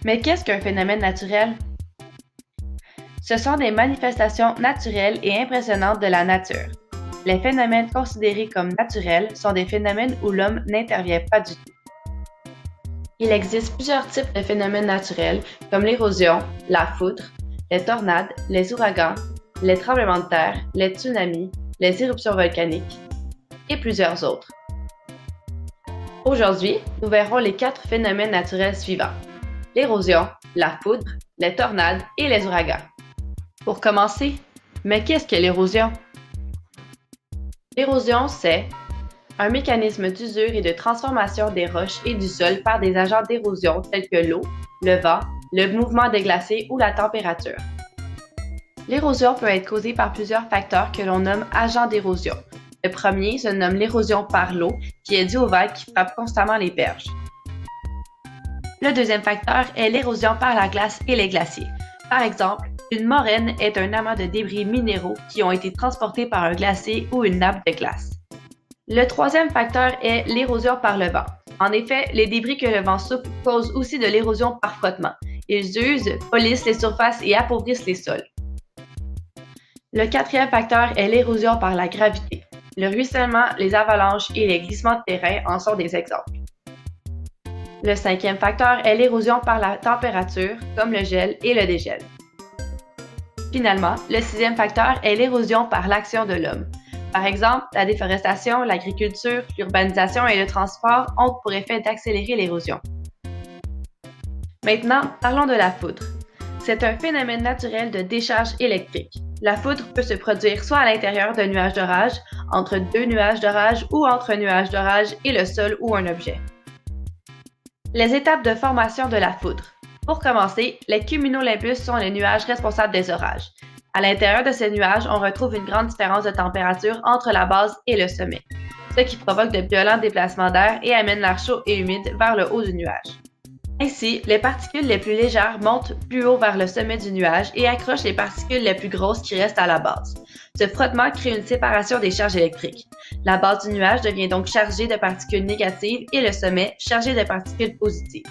Mais qu'est-ce qu'un phénomène naturel? Ce sont des manifestations naturelles et impressionnantes de la nature. Les phénomènes considérés comme naturels sont des phénomènes où l'homme n'intervient pas du tout. Il existe plusieurs types de phénomènes naturels, comme l'érosion, la foudre, les tornades, les ouragans, les tremblements de terre, les tsunamis, les éruptions volcaniques et plusieurs autres. Aujourd'hui, nous verrons les 4 phénomènes naturels suivants: l'érosion, la foudre, les tornades et les ouragans. Pour commencer, mais qu'est-ce que l'érosion? L'érosion, c'est un mécanisme d'usure et de transformation des roches et du sol par des agents d'érosion tels que l'eau, le vent, le mouvement des glaciers ou la température. L'érosion peut être causée par plusieurs facteurs que l'on nomme agents d'érosion. Le premier se nomme l'érosion par l'eau, qui est due aux vagues qui frappent constamment les berges. Le deuxième facteur est l'érosion par la glace et les glaciers. Par exemple, une moraine est un amas de débris minéraux qui ont été transportés par un glacier ou une nappe de glace. Le troisième facteur est l'érosion par le vent. En effet, les débris que le vent souffle causent aussi de l'érosion par frottement. Ils usent, polissent les surfaces et appauvrissent les sols. Le quatrième facteur est l'érosion par la gravité. Le ruissellement, les avalanches et les glissements de terrain en sont des exemples. Le cinquième facteur est l'érosion par la température, comme le gel et le dégel. Finalement, le sixième facteur est l'érosion par l'action de l'homme. Par exemple, la déforestation, l'agriculture, l'urbanisation et le transport ont pour effet d'accélérer l'érosion. Maintenant, parlons de la foudre. C'est un phénomène naturel de décharge électrique. La foudre peut se produire soit à l'intérieur d'un nuage d'orage, entre 2 nuages d'orage ou entre un nuage d'orage et le sol ou un objet. Les étapes de formation de la foudre. Pour commencer, les cumulonimbus sont les nuages responsables des orages. À l'intérieur de ces nuages, on retrouve une grande différence de température entre la base et le sommet, ce qui provoque de violents déplacements d'air et amène l'air chaud et humide vers le haut du nuage. Ainsi, les particules les plus légères montent plus haut vers le sommet du nuage et accrochent les particules les plus grosses qui restent à la base. Ce frottement crée une séparation des charges électriques. La base du nuage devient donc chargée de particules négatives et le sommet chargé de particules positives.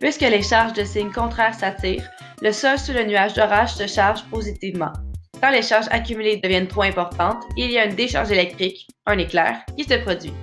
Puisque les charges de signe contraire s'attirent, le sol sous le nuage d'orage se charge positivement. Quand les charges accumulées deviennent trop importantes, il y a une décharge électrique, un éclair, qui se produit.